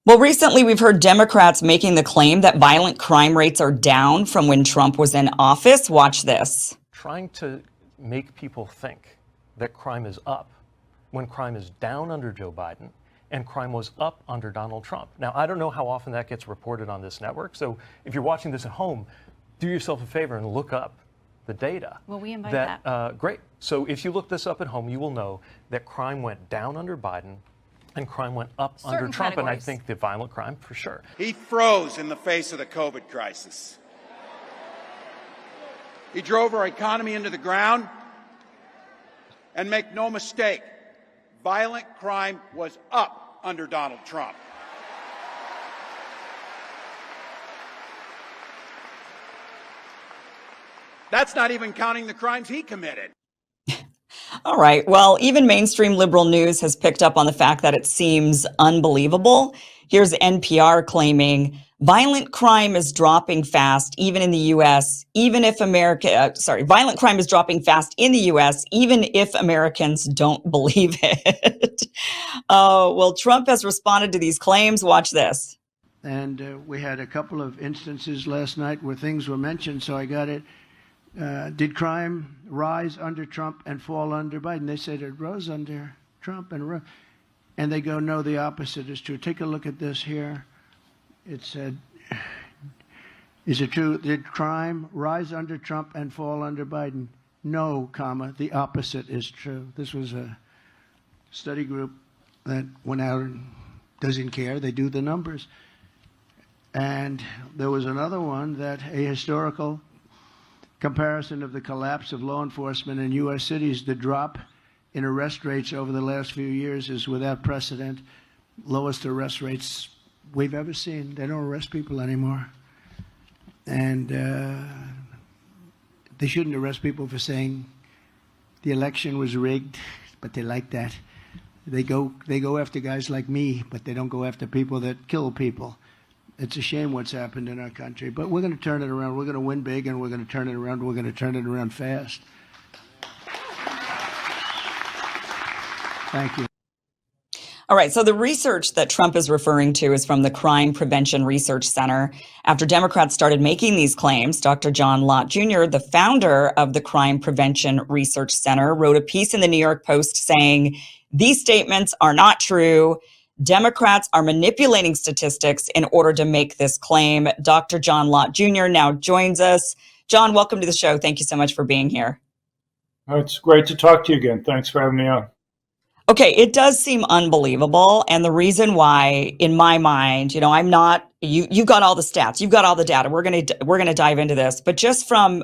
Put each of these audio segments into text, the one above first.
Well, recently we've heard Democrats making the claim that violent crime rates are down from when Trump was in office. Watch this. Trying to make people think that crime is up when crime is down under Joe Biden and crime was up under Donald Trump. Now, I don't know how often that gets reported on this network. So if you're watching this at home, do yourself a favor and look up the data. Well, we invite that. Great. So if you look this up at home, you will know that crime went down under Biden and crime went up under Trump. Categories. And I think the violent crime, for sure. He froze in the face of the COVID crisis. He drove our economy into the ground. And make no mistake, violent crime was up under Donald Trump. That's not even counting the crimes he committed. All right. Well, even mainstream liberal news has picked up on the fact that it seems unbelievable. Here's NPR claiming violent crime is dropping fast, even in the U.S., even if violent crime is dropping fast in the U.S., even if Americans don't believe it. Well, Trump has responded to these claims. Watch this. And we had a couple of instances last night where things were mentioned, so I got it. Did crime rise under Trump and fall under Biden? They said it rose under Trump and they go, no, the opposite is true. Take a look at this here. It said, is it true? Did crime rise under Trump and fall under Biden? No, comma, the opposite is true. This was a study group that went out and doesn't care. They do the numbers. And there was another one that a historical comparison of the collapse of law enforcement in U.S. cities. The drop in arrest rates over the last few years is without precedent. Lowest arrest rates we've ever seen. They don't arrest people anymore. And they shouldn't arrest people for saying the election was rigged, but they like that. They go after guys like me, but they don't go after people that kill people. It's a shame what's happened in our country, but we're going to turn it around. We're going to win big, and we're going to turn it around. We're going to turn it around fast. Thank you. All right. So the research that Trump is referring to is from the Crime Prevention Research Center. After Democrats started making these claims, Dr. John Lott Jr., the founder of the Crime Prevention Research Center, wrote a piece in the New York Post saying, these statements are not true. Democrats are manipulating statistics in order to make this claim. Dr. John Lott Jr. now joins us. John, welcome to the show. Thank you so much for being here. It's great to talk to you again. Thanks for having me on. Okay, it does seem unbelievable. And the reason why, in my mind, I'm not, you've got all the stats, you've got all the data. We're going to dive into this. But just from,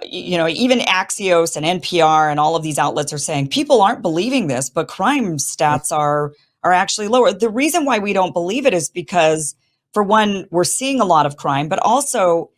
even Axios and NPR and all of these outlets are saying people aren't believing this, but crime stats are actually lower. The reason why we don't believe it is because, for one, we're seeing a lot of crime, but also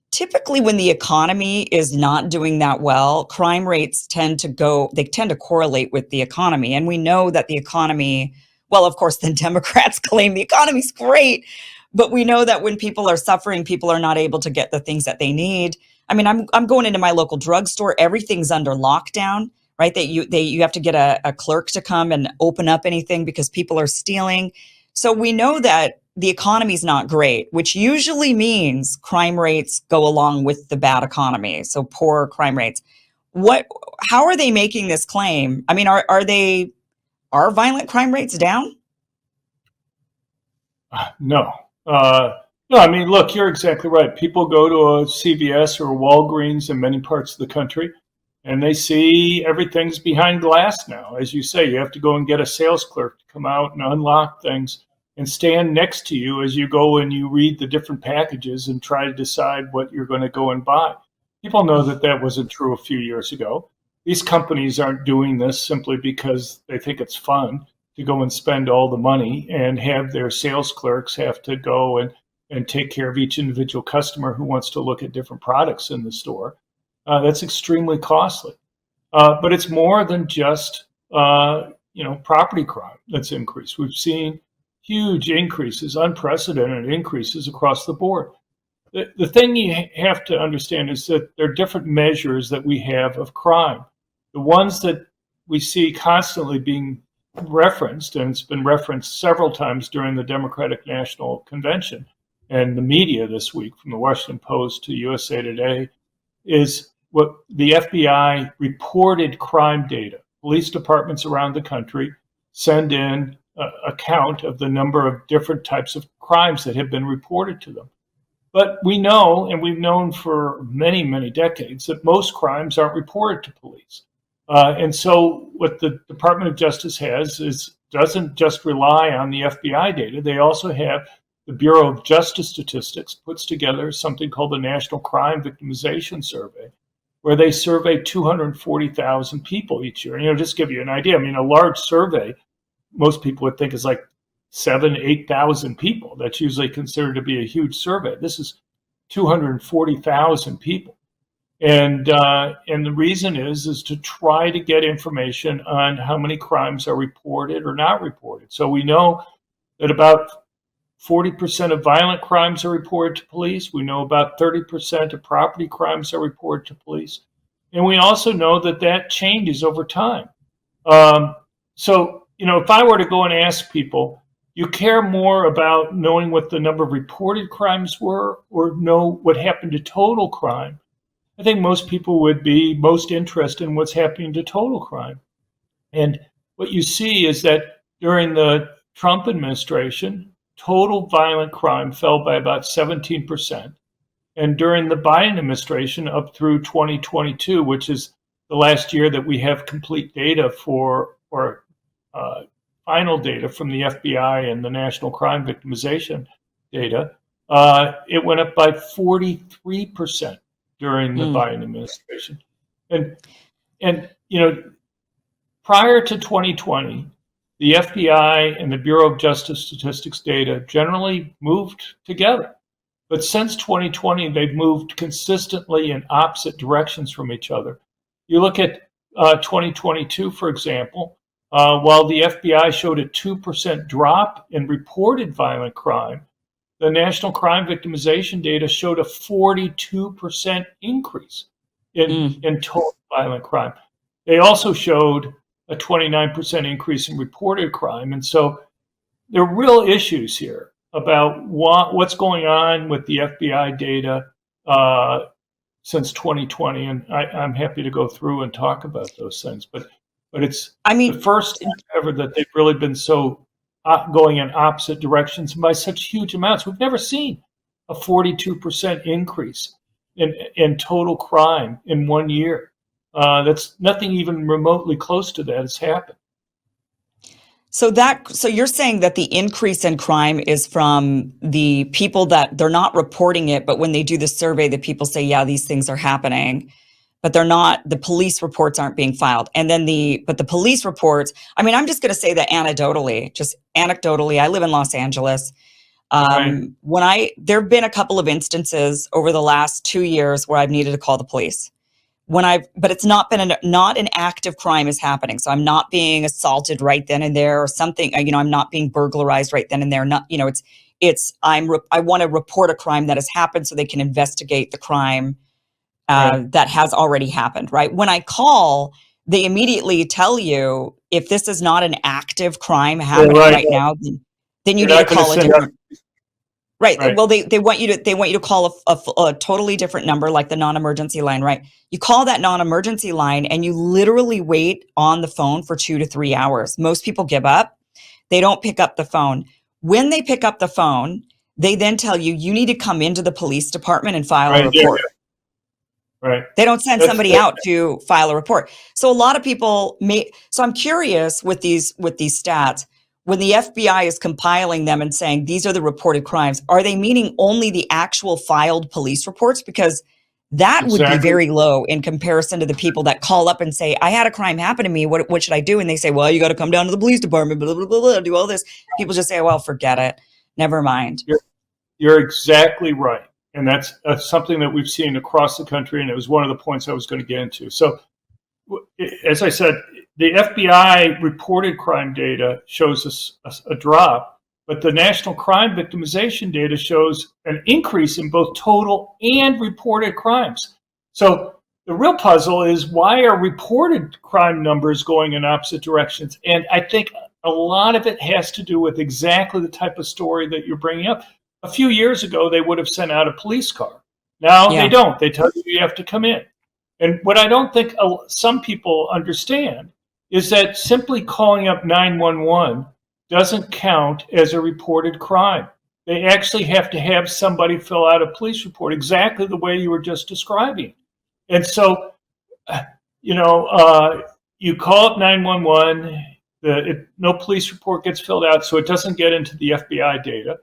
typically when the economy is not doing that well, crime rates tend to correlate with the economy. And we know that the economy, well, of course, the Democrats claim the economy's great, but we know that when people are suffering, people are not able to get the things that they need. I mean, I'm going into my local drugstore, everything's under lockdown. Right, that you have to get a clerk to come and open up anything because people are stealing. So we know that the economy is not great, which usually means crime rates go along with the bad economy. So poor crime rates. How are they making this claim? I mean, are violent crime rates down? No. No, I mean, look, you're exactly right. People go to a CVS or a Walgreens in many parts of the country, and they see everything's behind glass now. As you say, you have to go and get a sales clerk to come out and unlock things and stand next to you as you go and you read the different packages and try to decide what you're going to go and buy. People know that that wasn't true a few years ago. These companies aren't doing this simply because they think it's fun to go and spend all the money and have their sales clerks have to go and take care of each individual customer who wants to look at different products in the store. That's extremely costly. But it's more than just, property crime that's increased. We've seen huge increases, unprecedented increases across the board. The thing you have to understand is that there are different measures that we have of crime. The ones that we see constantly being referenced, and it's been referenced several times during the Democratic National Convention and the media this week, from the Washington Post to USA Today, is what the FBI reported crime data. Police departments around the country send in a count of the number of different types of crimes that have been reported to them. But we know, and we've known for many, many decades, that most crimes aren't reported to police. And so what the Department of Justice doesn't just rely on the FBI data. They also have the Bureau of Justice Statistics puts together something called the National Crime Victimization Survey, where they survey 240,000 people each year. And, just to give you an idea, I mean, a large survey, most people would think is like 7,000, 8,000 people. That's usually considered to be a huge survey. This is 240,000 people. And the reason is to try to get information on how many crimes are reported or not reported. So we know that about 40% of violent crimes are reported to police. We know about 30% of property crimes are reported to police. And we also know that changes over time. So, if I were to go and ask people, you care more about knowing what the number of reported crimes were or know what happened to total crime? I think most people would be most interested in what's happening to total crime. And what you see is that during the Trump administration, total violent crime fell by about 17%. And during the Biden administration, up through 2022, which is the last year that we have complete data for, or final data from the FBI and the National Crime Victimization data, it went up by 43% during the Biden administration. And prior to 2020, the FBI and the Bureau of Justice Statistics data generally moved together. But since 2020, they've moved consistently in opposite directions from each other. You look at 2022, for example, while the FBI showed a 2% drop in reported violent crime, the National Crime Victimization data showed a 42% increase in total violent crime. They also showed a 29% increase in reported crime. And so there are real issues here about what's going on with the FBI data since 2020. And I'm happy to go through and talk about those things. But it's the first time ever that they've really been so going in opposite directions by such huge amounts. We've never seen a 42% increase in total crime in 1 year. That's nothing even remotely close to that has happened. So you're saying that the increase in crime is from the people that they're not reporting it, but when they do the survey, the people say, yeah, these things are happening, but they're not, the police reports aren't being filed. And then but the police reports, I mean, I'm just going to say that anecdotally, I live in Los Angeles. Right. There've been a couple of instances over the last 2 years where I've needed to call the police. But it's not been not an active crime is happening. So I'm not being assaulted right then and there or something, I'm not being burglarized right then and there. Not, I want to report a crime that has happened so they can investigate the crime that has already happened, right? When I call, they immediately tell you if this is not an active crime happening right now, then you need to call a different. Right. Well, they want you to call a totally different number, like the non-emergency line, right? You call that non-emergency line and you literally wait on the phone for 2 to 3 hours. Most people give up. They don't pick up the phone. When they pick up the phone, they then tell you need to come into the police department and file a report. Yeah. Right. They don't send somebody out to file a report. So a lot of people so I'm curious with these stats, when the FBI is compiling them and saying these are the reported crimes, are they meaning only the actual filed police reports? Because that would be very low in comparison to the people that call up and say, I had a crime happen to me. What should I do? And they say, well, you got to come down to the police department, blah, blah, blah, blah, do all this. People just say, well, forget it. Never mind. You're exactly right. And that's something that we've seen across the country. And it was one of the points I was going to get into. So as I said, the FBI reported crime data shows us a drop, but the National Crime Victimization data shows an increase in both total and reported crimes. So the real puzzle is, why are reported crime numbers going in opposite directions? And I think a lot of it has to do with exactly the type of story that you're bringing up. A few years ago, they would have sent out a police car. Now they don't. They tell you have to come in. And what I don't think some people understand is that simply calling up 911 doesn't count as a reported crime. They actually have to have somebody fill out a police report exactly the way you were just describing. And so, you call up 911, no police report gets filled out, so it doesn't get into the FBI data.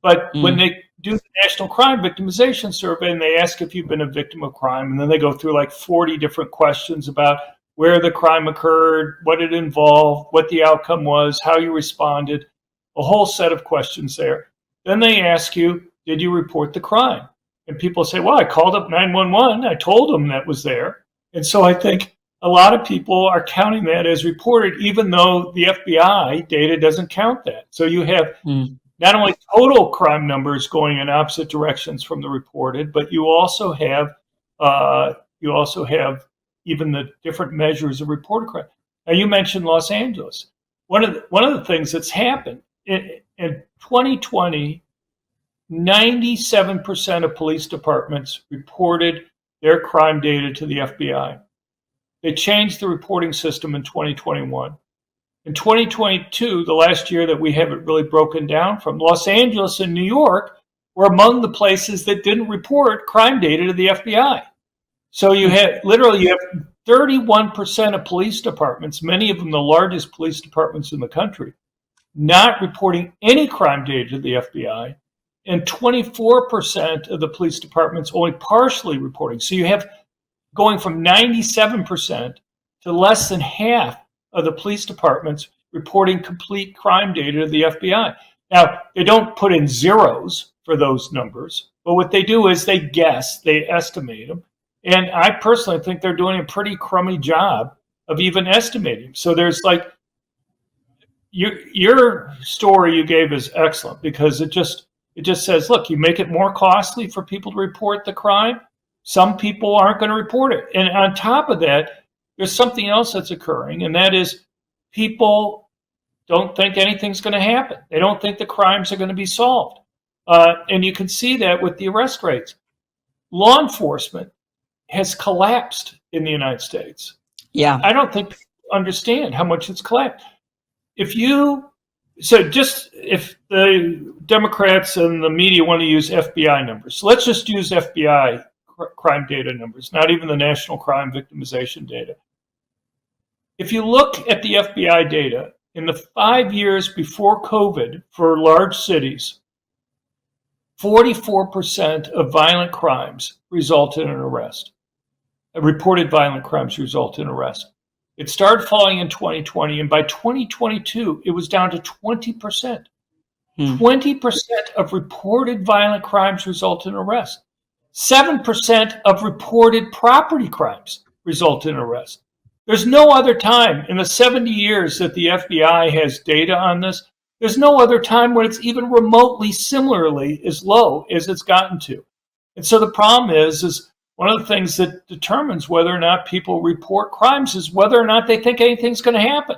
But when they do the National Crime Victimization Survey and they ask if you've been a victim of crime, and then they go through like 40 different questions about where the crime occurred, what it involved, what the outcome was, how you responded, a whole set of questions there. Then they ask you, did you report the crime? And people say, well, I called up 911. I told them that was there. And so I think a lot of people are counting that as reported, even though the FBI data doesn't count that. So you have not only total crime numbers going in opposite directions from the reported, but you also have even the different measures of reported crime. Now, you mentioned Los Angeles. One of the things that's happened in 2020, 97% of police departments reported their crime data to the FBI. They changed the reporting system in 2021. In 2022, the last year that we have it really broken down from, Los Angeles and New York were among the places that didn't report crime data to the FBI. So you have 31% of police departments, many of them the largest police departments in the country, not reporting any crime data to the FBI, and 24% of the police departments only partially reporting. So you have going from 97% to less than half of the police departments reporting complete crime data to the FBI. Now, they don't put in zeros for those numbers, but what they do is they guess, they estimate them. And I personally think they're doing a pretty crummy job of even estimating. So there's like, your story you gave is excellent because it just says, look, you make it more costly for people to report the crime. Some people aren't going to report it. And on top of that, there's something else that's occurring, and that is people don't think anything's going to happen. They don't think the crimes are going to be solved. And you can see that with the arrest rates. Law enforcement has collapsed in the United States. Yeah. I don't think people understand how much it's collapsed. If the Democrats and the media want to use FBI numbers, so let's just use FBI crime data numbers, not even the National Crime Victimization data. If you look at the FBI data, in the 5 years before COVID for large cities, 44% of violent crimes result in an arrest. Reported violent crimes result in arrest. It started falling in 2020, and by 2022, it was down to 20%. 20% of reported violent crimes result in arrest. 7% of reported property crimes result in arrest. There's no other time in the 70 years that the FBI has data on this, there's no other time when it's even remotely similarly as low as it's gotten to. And so the problem is one of the things that determines whether or not people report crimes is whether or not they think anything's going to happen.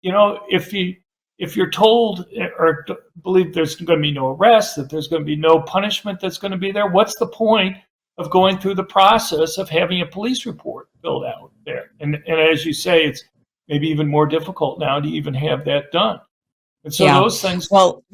You know, if you're told or believe there's going to be no arrest, that there's going to be no punishment that's going to be there, what's the point of going through the process of having a police report filled out there? And as you say, it's maybe even more difficult now to even have that done. And so those things. Well,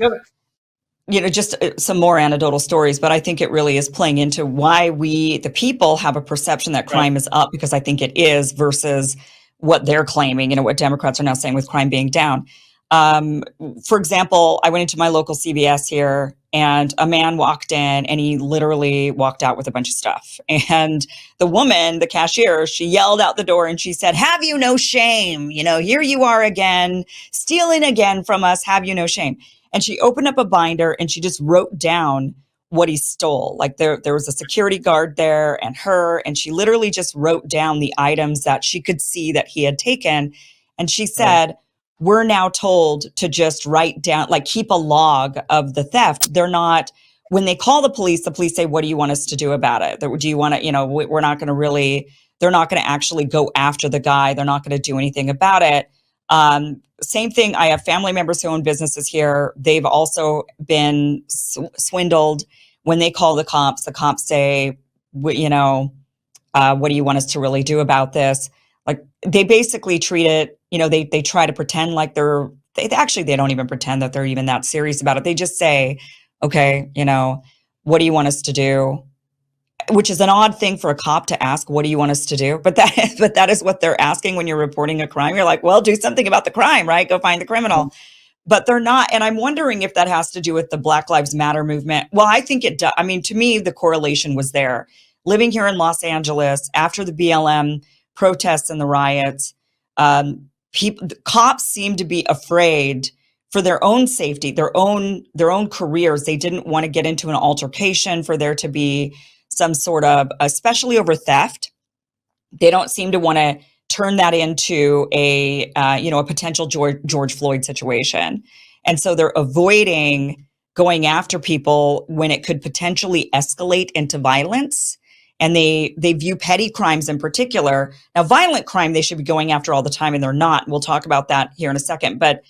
just some more anecdotal stories, but I think it really is playing into why we, the people, have a perception that crime is up, because I think it is, versus what they're claiming, what Democrats are now saying with crime being down. For example, I went into my local CVS here, and a man walked in and he literally walked out with a bunch of stuff. And the woman, the cashier, she yelled out the door and she said, "Have you no shame? Here you are again, stealing again from us. Have you no shame?" And she opened up a binder and she just wrote down what he stole. Like there was a security guard there and she literally just wrote down the items that she could see that he had taken. And she said, we're now told to just write down, like keep a log of the theft. They're not, when they call the police say, what do you want us to do about it? Do you want to, we're not going to really, they're not going to actually go after the guy. They're not going to do anything about it. Same thing. I have family members who own businesses here. They've also been swindled. When they call the cops say, you know, what do you want us to really do about this? Like, they basically treat it, you know, they try to pretend like they don't even pretend that they're even that serious about it. They just say, okay, you know, what do you want us to do? Which is an odd thing for a cop to ask, what do you want us to do? But that is what they're asking when you're reporting a crime. You're like, well, do something about the crime, right? Go find the criminal. But they're not. And I'm wondering if that has to do with the Black Lives Matter movement. Well, I think it does. I mean, to me, the correlation was there. Living here in Los Angeles after the BLM protests and the riots, the cops seem to be afraid for their own safety, their own careers. They didn't want to get into an altercation, for there to be some sort of, especially over theft. They don't seem to want to turn that into a potential George Floyd situation. And so they're avoiding going after people when it could potentially escalate into violence. And they view petty crimes in particular. Now, violent crime, they should be going after all the time, and they're not. We'll talk about that here in a second. But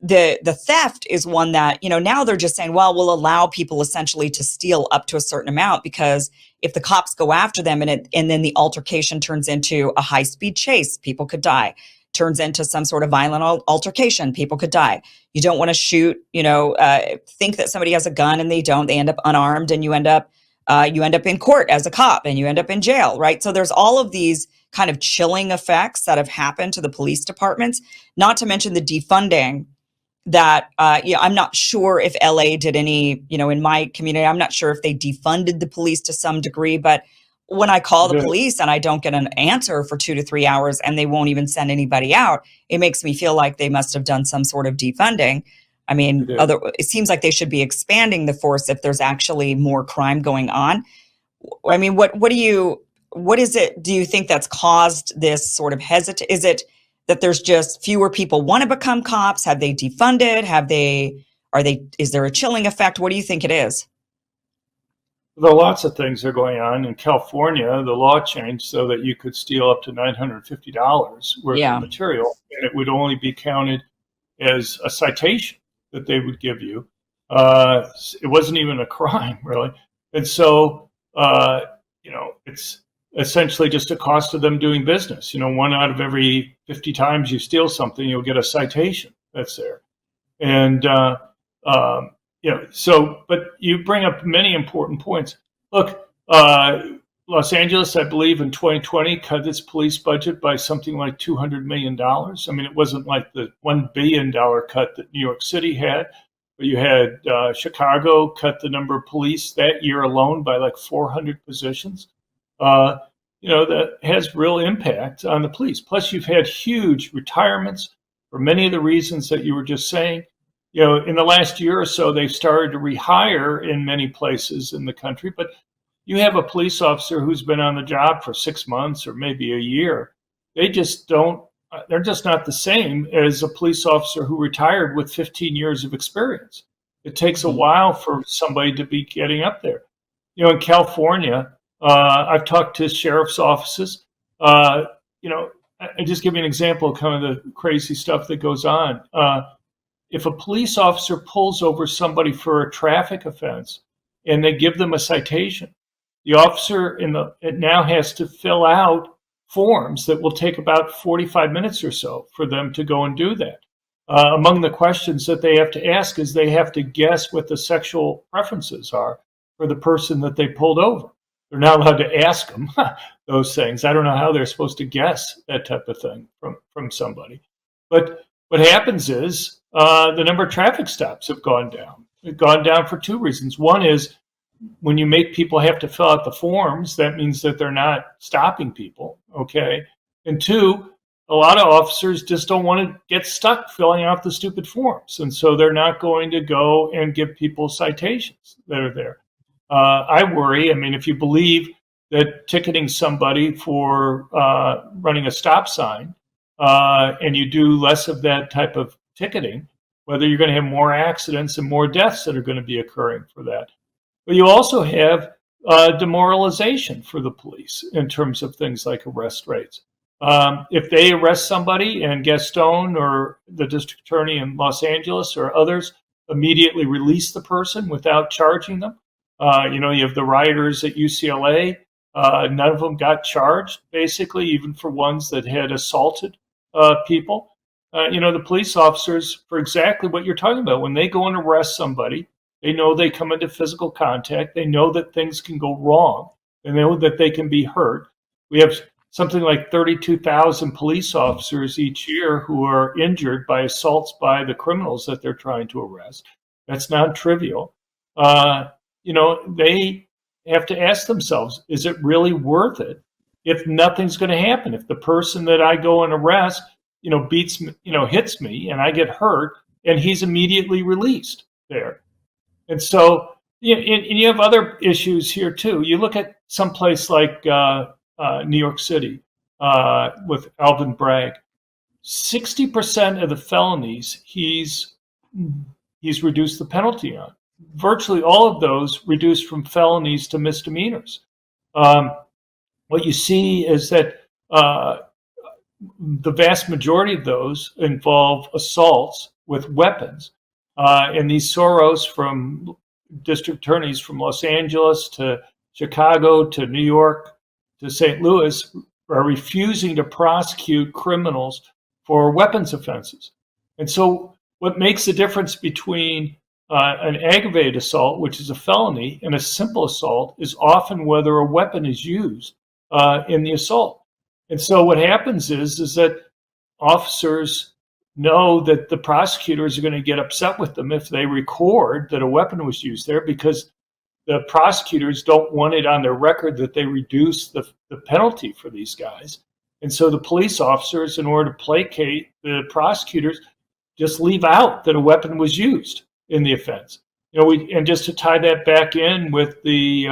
the theft is one that, you know, now they're just saying, well, we'll allow people essentially to steal up to a certain amount, because if the cops go after them and then the altercation turns into a high-speed chase, people could die. Turns into some sort of violent altercation, people could die. You don't want to shoot, think that somebody has a gun and they don't. They end up unarmed, and you end up in court as a cop, and you end up in jail, right? So there's all of these kind of chilling effects that have happened to the police departments, not to mention the defunding that, I'm not sure if LA did any, in my community, I'm not sure if they defunded the police to some degree, but when I call the police and I don't get an answer for 2 to 3 hours and they won't even send anybody out, it makes me feel like they must have done some sort of defunding. I mean, it seems like they should be expanding the force if there's actually more crime going on. I mean, what is it, do you think that's caused this sort of hesitation? Is it that there's just fewer people want to become cops? Have they defunded? Is there a chilling effect? What do you think it is? There are lots of things that are going on. In California, the law changed so that you could steal up to $950 worth of material, and it would only be counted as a citation that they would give you. It wasn't even a crime, really. And so, it's essentially just a cost of them doing business. 1 out of every 50 times you steal something, you'll get a citation that's there. And, but you bring up many important points. Look, Los Angeles, I believe in 2020, cut its police budget by something like $200 million. I mean, it wasn't like the $1 billion cut that New York City had, but you had Chicago cut the number of police that year alone by like 400 positions. That has real impact on the police. Plus, you've had huge retirements for many of the reasons that you were just saying. In the last year or so, they've started to rehire in many places in the country, but you have a police officer who's been on the job for 6 months or maybe a year. They're just not the same as a police officer who retired with 15 years of experience. It takes a while for somebody to be getting up there. In California, I've talked to sheriff's offices. I just give you an example of kind of the crazy stuff that goes on. If a police officer pulls over somebody for a traffic offense and they give them a citation, the officer it now has to fill out forms that will take about 45 minutes or so for them to go and do that. Among the questions that they have to ask is they have to guess what the sexual preferences are for the person that they pulled over. They're not allowed to ask them those things. I don't know how they're supposed to guess that type of thing from somebody. But what happens is the number of traffic stops have gone down. They've gone down for 2 reasons. One is when you make people have to fill out the forms, that means that they're not stopping people, okay? And 2, a lot of officers just don't want to get stuck filling out the stupid forms. And so they're not going to go and give people citations that are there. I worry, if you believe that ticketing somebody for running a stop sign and you do less of that type of ticketing, whether you're going to have more accidents and more deaths that are going to be occurring for that. But you also have demoralization for the police in terms of things like arrest rates. If they arrest somebody and Gaston or the district attorney in Los Angeles or others immediately release the person without charging them, you have the rioters at UCLA. None of them got charged, basically, even for ones that had assaulted people. The police officers, for exactly what you're talking about, when they go and arrest somebody, they know they come into physical contact. They know that things can go wrong. They know that they can be hurt. We have something like 32,000 police officers each year who are injured by assaults by the criminals that they're trying to arrest. That's non-trivial. They have to ask themselves, is it really worth it if nothing's going to happen? If the person that I go and arrest, beats me, hits me and I get hurt and he's immediately released there. And so, you have other issues here too. You look at some place like New York City with Alvin Bragg. 60% of the felonies he's reduced the penalty on. Virtually all of those reduced from felonies to misdemeanors. What you see is that the vast majority of those involve assaults with weapons. And these Soros from district attorneys from Los Angeles to Chicago to New York to St. Louis are refusing to prosecute criminals for weapons offenses. And so what makes the difference between an aggravated assault, which is a felony, and a simple assault is often whether a weapon is used in the assault. And so what happens is that officers know that the prosecutors are going to get upset with them if they record that a weapon was used there, because the prosecutors don't want it on their record that they reduced the penalty for these guys. And so the police officers, in order to placate the prosecutors, just leave out that a weapon was used in the offense. And just to tie that back in with the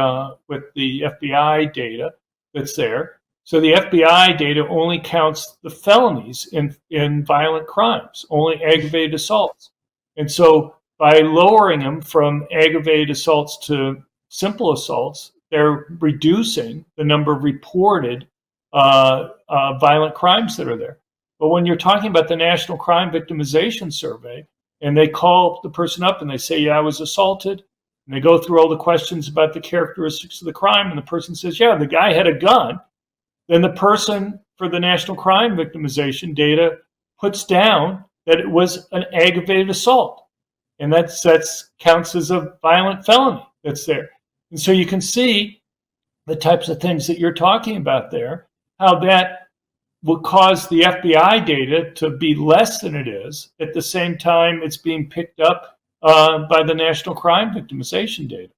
FBI data that's there. So the FBI data only counts the felonies in violent crimes, only aggravated assaults. And so by lowering them from aggravated assaults to simple assaults, they're reducing the number of reported violent crimes that are there. But when you're talking about the National Crime Victimization Survey, and they call the person up and they say, yeah, I was assaulted, and they go through all the questions about the characteristics of the crime, and the person says, yeah, the guy had a gun, then the person for the National Crime Victimization data puts down that it was an aggravated assault. And that counts as a violent felony that's there. And so you can see the types of things that you're talking about there, how that will cause the FBI data to be less than it is. At the same time, it's being picked up by the National Crime Victimization data.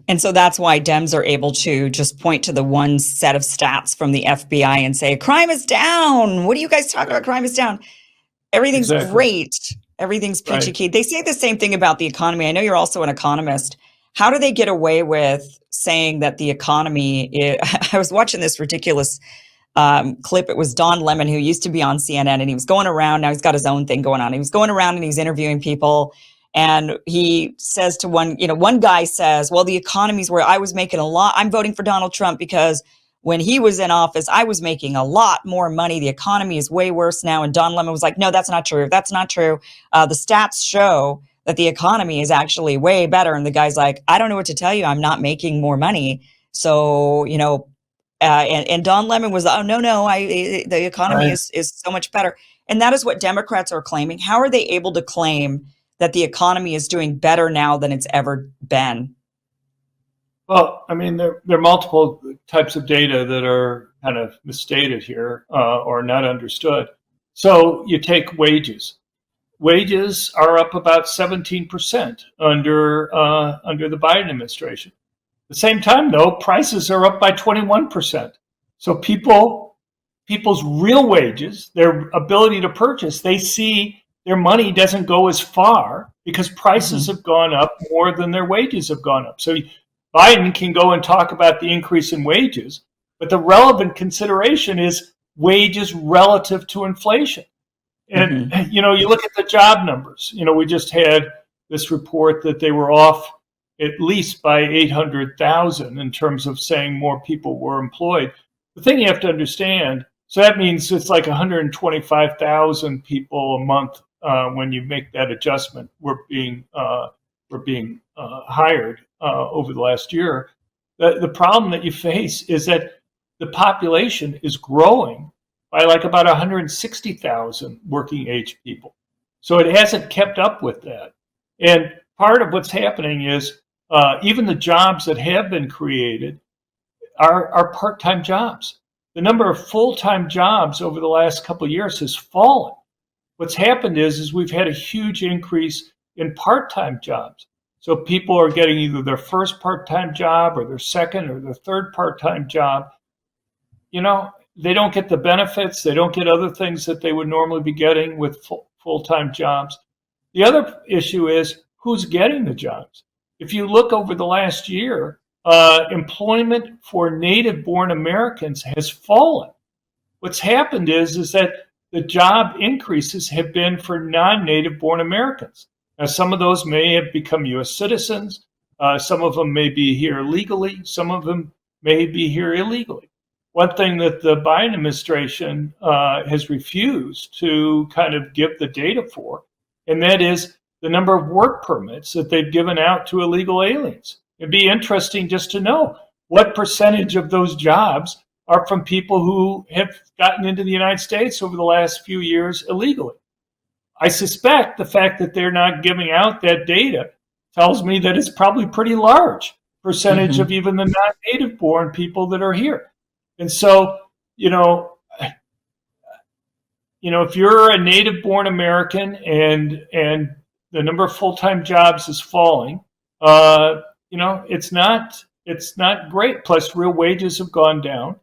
And so that's why Dems are able to just point to the one set of stats from the FBI and say, crime is down. What are you guys talking about? Crime is down. Everything's great. Everything's peachy keen. They say the same thing about the economy. I know you're also an economist. How do they get away with saying that the economy is, I was watching this ridiculous clip. It was Don Lemon, who used to be on CNN, and he was going around. Now he's got his own thing going on. He was going around and he's interviewing people. And he says to one guy says, well, the economy's where I was making a lot. I'm voting for Donald Trump because when he was in office, I was making a lot more money. The economy is way worse now. And Don Lemon was like, no, that's not true. That's not true. The stats show that the economy is actually way better. And the guy's like, I don't know what to tell you. I'm not making more money. So, and Don Lemon was, oh, no, the economy is so much better. And that is what Democrats are claiming. How are they able to claim that the economy is doing better now than it's ever been? Well, I mean, there are multiple types of data that are kind of misstated here or not understood. So you take wages. Wages are up about 17% under the Biden administration. At the same time, though, prices are up by 21%. So people's real wages, their ability to purchase, they see their money doesn't go as far because prices have gone up more than their wages have gone up. So Biden can go and talk about the increase in wages, but the relevant consideration is wages relative to inflation. And, you look at the job numbers. We just had this report that they were off at least by 800,000 in terms of saying more people were employed. the thing you have to understand, so that means it's like 125,000 people a month when you make that adjustment. We're being hired over the last year. The problem that you face is that the population is growing by like about 160,000 working age people. So it hasn't kept up with that. And part of what's happening is even the jobs that have been created are part-time jobs. The number of full-time jobs over the last couple of years has fallen. What's happened is we've had a huge increase in part-time jobs. So people are getting either their first part-time job or their second or their third part-time job. You know, they don't get the benefits. They don't get other things that they would normally be getting with full-time jobs. The other issue is who's getting the jobs. If you look over the last year, employment for native-born Americans has fallen. What's happened is that the job increases have been for non-native-born Americans. Now, some of those may have become U.S. citizens. Some of them may be here legally. Some of them may be here illegally. One thing that the Biden administration has refused to kind of give the data for, and that is the number of work permits that they've given out to illegal aliens. It'd be interesting just to know what percentage of those jobs are from people who have gotten into the United States over the last few years illegally. I suspect the fact that they're not giving out that data tells me that it's probably pretty large percentage of even the non-native born people that are here. And so, you know, if you're a native born American and the number of full-time jobs is falling, it's not great. Plus real wages have gone down.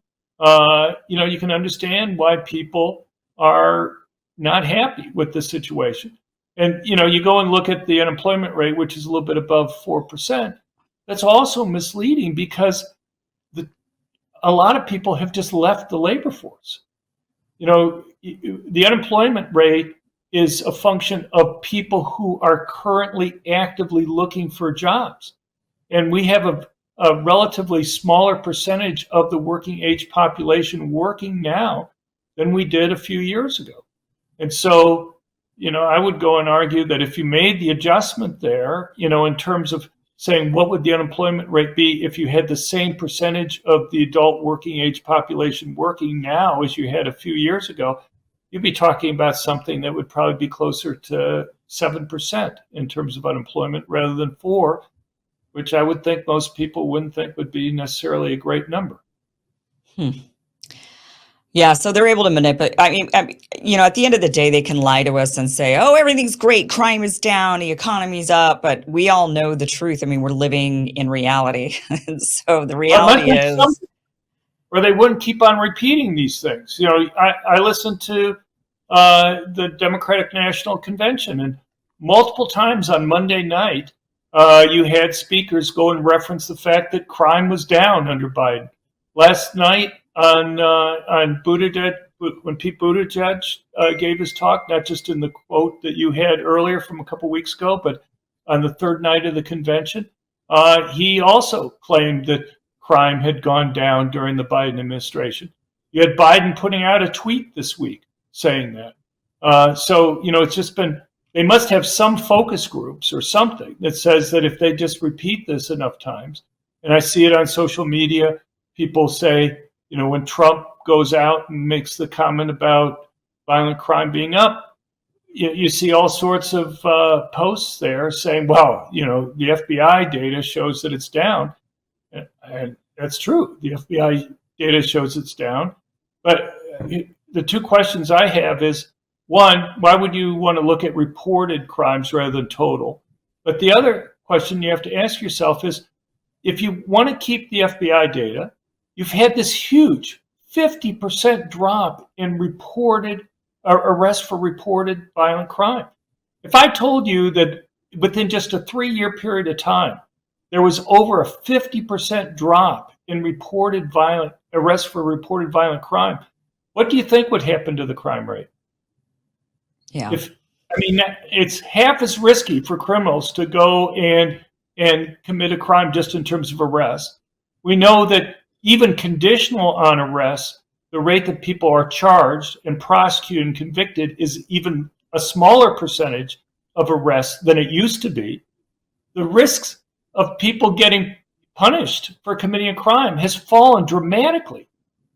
You can understand why people are not happy with the situation. And, you go and look at the unemployment rate, which is a little bit above 4%. That's also misleading because a lot of people have just left the labor force. The unemployment rate is a function of people who are currently actively looking for jobs. And we have a relatively smaller percentage of the working age population working now than we did a few years ago. And so, I would go and argue that if you made the adjustment there, in terms of saying what would the unemployment rate be if you had the same percentage of the adult working age population working now as you had a few years ago, you'd be talking about something that would probably be closer to 7% in terms of unemployment rather than 4%, which I would think most people wouldn't think would be necessarily a great number. Yeah, so they're able to manipulate. I mean, at the end of the day, they can lie to us and say, oh, everything's great, crime is down, the economy's up, but we all know the truth. I mean, we're living in reality. And so the reality is... Or they wouldn't keep on repeating these things. I listened to the Democratic National Convention, and multiple times on Monday night, you had speakers go and reference the fact that crime was down under Biden. Last night on Buttigieg, when Pete Buttigieg gave his talk, not just in the quote that you had earlier from a couple weeks ago, but on the third night of the convention, he also claimed that crime had gone down during the Biden administration. You had Biden putting out a tweet this week saying that. So, it's just been, they must have some focus groups or something that says that if they just repeat this enough times, and I see it on social media, people say, when Trump goes out and makes the comment about violent crime being up, you see all sorts of posts there saying, well, the FBI data shows that it's down. And that's true. The FBI data shows it's down. But the two questions I have is, one, why would you want to look at reported crimes rather than total? But the other question you have to ask yourself is, if you want to keep the FBI data, you've had this huge 50% drop in reported arrests for reported violent crime. If I told you that within just a 3-year period of time, there was over a 50% drop in reported arrests for reported violent crime, what do you think would happen to the crime rate? Yeah. It's half as risky for criminals to go and commit a crime just in terms of arrest. We know that even conditional on arrest, the rate that people are charged and prosecuted and convicted is even a smaller percentage of arrests than it used to be. The risks of people getting punished for committing a crime has fallen dramatically.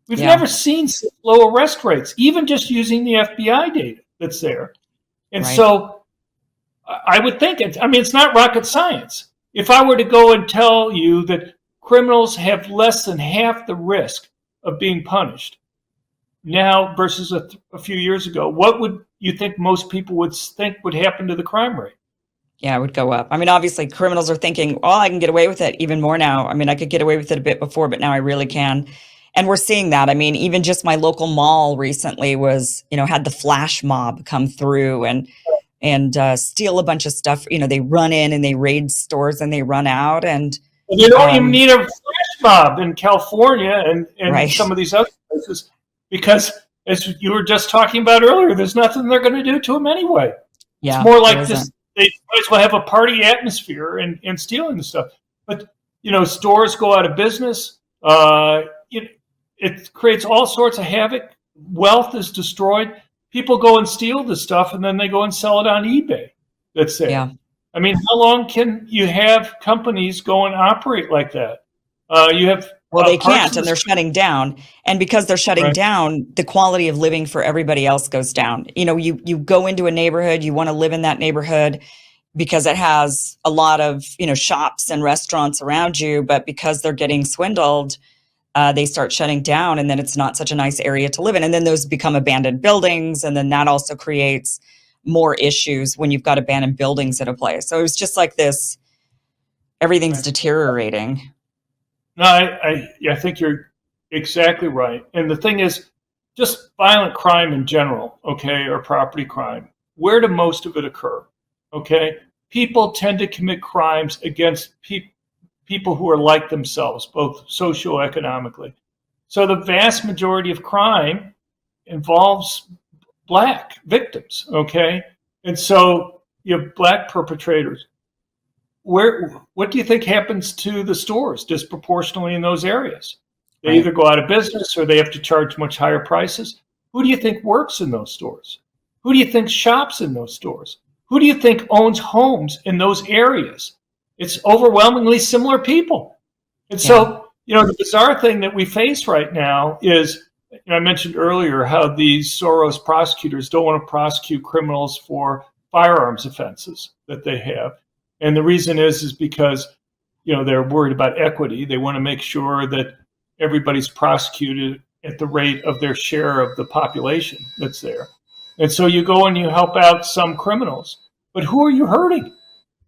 We've Yeah. never seen such low arrest rates, even just using the FBI data that's there. And Right. so I would think, it's not rocket science. If I were to go and tell you that criminals have less than half the risk of being punished now versus a few years ago, what would you think most people would think would happen to the crime rate? Yeah, it would go up. I mean, obviously, criminals are thinking, "Oh, I can get away with it even more now." I mean, I could get away with it a bit before, but now I really can. And we're seeing that. I mean, even just my local mall recently was, had the flash mob come through and steal a bunch of stuff. They run in and they raid stores and they run out. And You don't even need a flash mob in California and Right. some of these other places because, as you were just talking about earlier, there's nothing they're going to do to them anyway. yeah, It's more there like isn't. this. They might as well have a party atmosphere and stealing the stuff. But stores go out of business. It creates all sorts of havoc. Wealth is destroyed. People go and steal the stuff, and then they go and sell it on eBay. That's it. Yeah. I mean, how long can you have companies go and operate like that? You have Well, they parts can't, of and the they're shutting down. And because they're shutting Right. down, the quality of living for everybody else goes down. You go into a neighborhood, you want to live in that neighborhood because it has a lot of, shops and restaurants around you, but because they're getting swindled, they start shutting down, and then it's not such a nice area to live in. And then those become abandoned buildings, and then that also creates more issues when you've got abandoned buildings at a place. So it was just like this, everything's Right. deteriorating. No, I think you're exactly right. And the thing is, just violent crime in general, okay, or property crime, where do most of it occur? Okay, people tend to commit crimes against people who are like themselves, both socioeconomically. So the vast majority of crime involves black victims, okay? And so you have black perpetrators. What do you think happens to the stores disproportionately in those areas? They Right. either go out of business or they have to charge much higher prices. Who do you think works in those stores? Who do you think shops in those stores? Who do you think owns homes in those areas? It's overwhelmingly similar people. And so, the bizarre thing that we face right now is, I mentioned earlier how these Soros prosecutors don't want to prosecute criminals for firearms offenses that they have. And the reason is because, they're worried about equity. They want to make sure that everybody's prosecuted at the rate of their share of the population that's there. And so you go and you help out some criminals. But who are you hurting?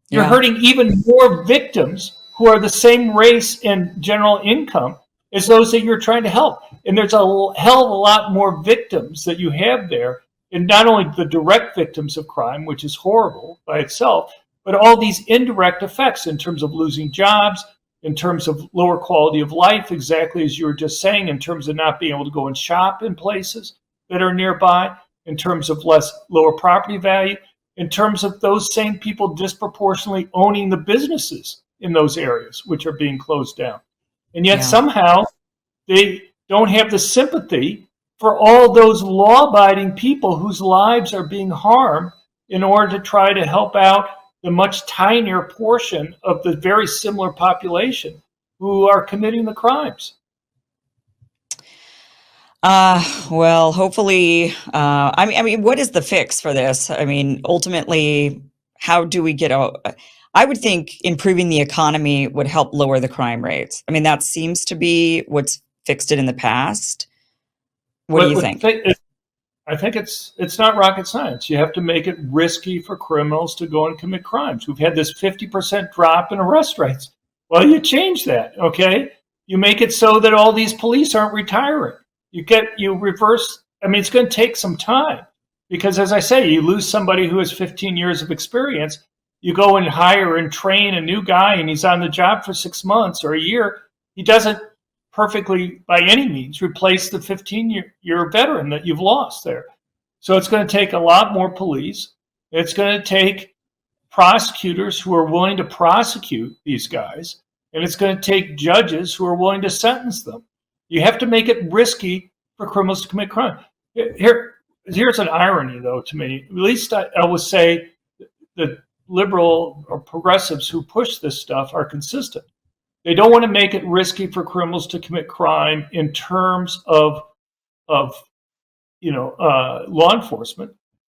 You're Yeah. hurting even more victims who are the same race and general income as those that you're trying to help. And there's a hell of a lot more victims that you have there. And not only the direct victims of crime, which is horrible by itself, but all these indirect effects in terms of losing jobs, in terms of lower quality of life, exactly as you were just saying, in terms of not being able to go and shop in places that are nearby, in terms of lower property value, in terms of those same people disproportionately owning the businesses in those areas, which are being closed down. And yet Yeah. somehow they don't have the sympathy for all those law-abiding people whose lives are being harmed in order to try to help out the much tinier portion of the very similar population who are committing the crimes. Well, hopefully, I mean, what is the fix for this? I mean, ultimately, how do we get out? I would think improving the economy would help lower the crime rates. I mean, that seems to be what's fixed it in the past. What do you think? I think it's not rocket science. You have to make it risky for criminals to go and commit crimes. We've had this 50% drop in arrest rates. Well, you change that, okay? You make it so that all these police aren't retiring. You reverse. I mean, it's going to take some time because, as I say, you lose somebody who has 15 years of experience. You go and hire and train a new guy, and he's on the job for 6 months or a year. He doesn't perfectly, by any means, replace the 15-year veteran that you've lost there. So it's going to take a lot more police. It's going to take prosecutors who are willing to prosecute these guys, and it's going to take judges who are willing to sentence them. You have to make it risky for criminals to commit crime. Here's an irony, though, to me. At least I will say the liberal or progressives who push this stuff are consistent. They don't want to make it risky for criminals to commit crime in terms of law enforcement.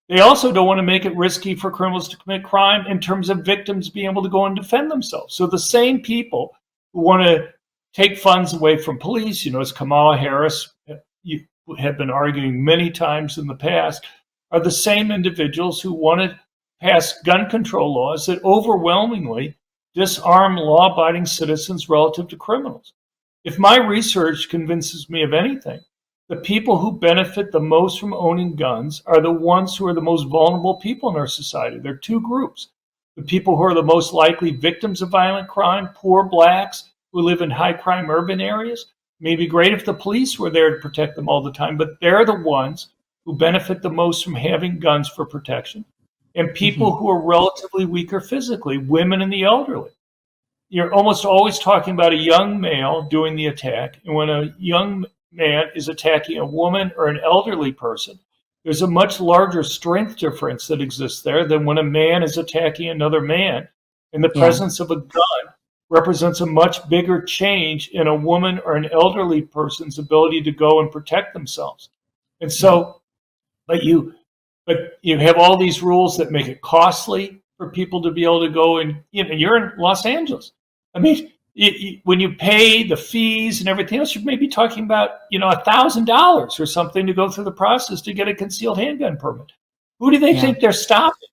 They also don't want to make it risky for criminals to commit crime in terms of victims being able to go and defend themselves. So the same people who want to take funds away from police, as Kamala Harris have been arguing many times in the past, are the same individuals who want to pass gun control laws that overwhelmingly disarm law-abiding citizens relative to criminals. If my research convinces me of anything, the people who benefit the most from owning guns are the ones who are the most vulnerable people in our society. There are two groups. The people who are the most likely victims of violent crime, poor blacks who live in high crime urban areas. It may be great if the police were there to protect them all the time, but they're the ones who benefit the most from having guns for protection. And people who are relatively weaker physically, women and the elderly. You're almost always talking about a young male doing the attack. And when a young man is attacking a woman or an elderly person, there's a much larger strength difference that exists there than when a man is attacking another man. And the presence of a gun represents a much bigger change in a woman or an elderly person's ability to go and protect themselves. And so, but you have all these rules that make it costly for people to be able to go and, you're in Los Angeles. I mean, when you pay the fees and everything else, you're maybe talking about, $1,000 or something to go through the process to get a concealed handgun permit. Who do they think they're stopping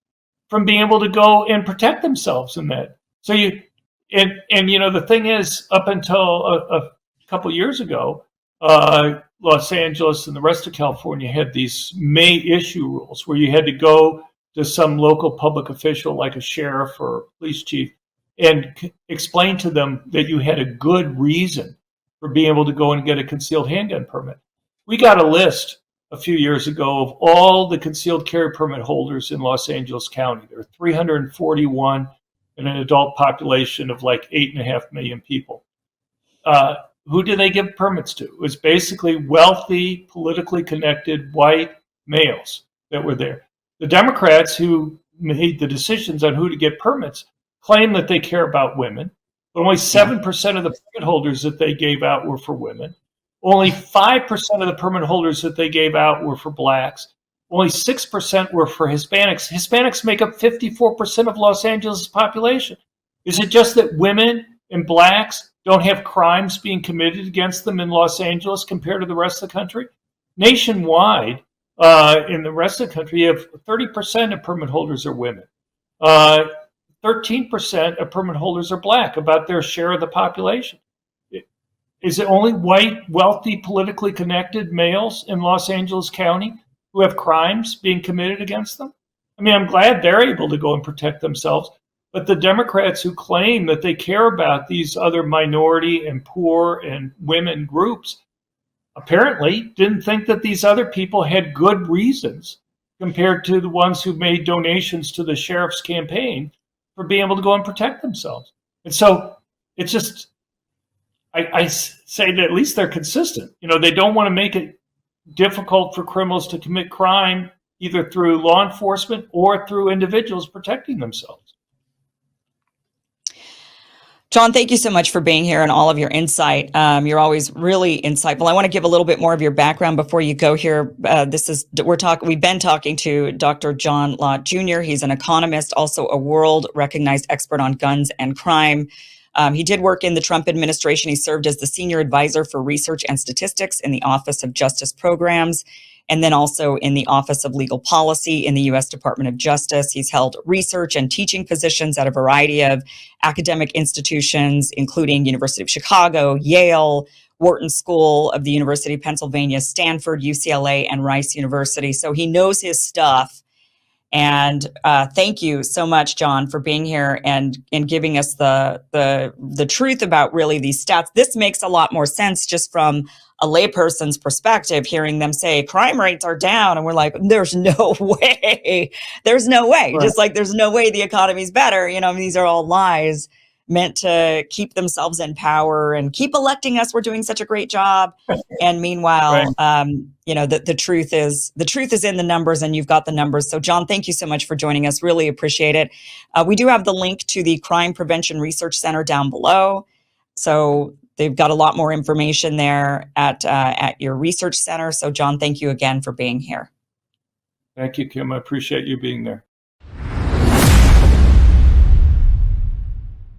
from being able to go and protect themselves in that? So the thing is, up until a couple years ago, Los Angeles and the rest of California had these May issue rules where you had to go to some local public official like a sheriff or police chief and explain to them that you had a good reason for being able to go and get a concealed handgun permit. We got a list a few years ago of all the concealed carry permit holders in Los Angeles County. There are 341 in an adult population of like 8.5 million people. Who do they give permits to? It was basically wealthy, politically connected white males that were there. The Democrats who made the decisions on who to get permits claim that they care about women, but only 7% of the permit holders that they gave out were for women. Only 5% of the permit holders that they gave out were for blacks. Only 6% were for Hispanics. Hispanics make up 54% of Los Angeles' population. Is it just that women and blacks don't have crimes being committed against them in Los Angeles compared to the rest of the country? Nationwide, in the rest of the country, you have 30% of permit holders are women. 13% of permit holders are black, about their share of the population. Is it only white, wealthy, politically connected males in Los Angeles County who have crimes being committed against them? I mean, I'm glad they're able to go and protect themselves, but the Democrats who claim that they care about these other minority and poor and women groups apparently didn't think that these other people had good reasons compared to the ones who made donations to the sheriff's campaign for being able to go and protect themselves. And so it's just, I say that at least they're consistent. They don't want to make it difficult for criminals to commit crime either through law enforcement or through individuals protecting themselves. John, thank you so much for being here and all of your insight. You're always really insightful. I want to give a little bit more of your background before you go here. We've been talking to Dr. John Lott Jr. He's an economist, also a world-recognized expert on guns and crime. He did work in the Trump administration. He served as the senior advisor for research and statistics in the Office of Justice Programs, and then also in the Office of Legal Policy in the U.S. Department of Justice. He's held research and teaching positions at a variety of academic institutions, including University of Chicago, Yale, Wharton School of the University of Pennsylvania, Stanford, UCLA, and Rice University. So he knows his stuff. And thank you so much, John, for being here and giving us the truth about really these stats. This makes a lot more sense just from a layperson's perspective, hearing them say crime rates are down. And we're like, there's no way. There's no way. Right. Just like there's no way the economy's better. These are all lies meant to keep themselves in power and keep electing us. We're doing such a great job. And meanwhile, the truth is in the numbers, and you've got the numbers. So John, thank you so much for joining us. Really appreciate it. We do have the link to the Crime Prevention Research Center down below. So they've got a lot more information there at your research center. So John, thank you again for being here. Thank you, Kim. I appreciate you being there.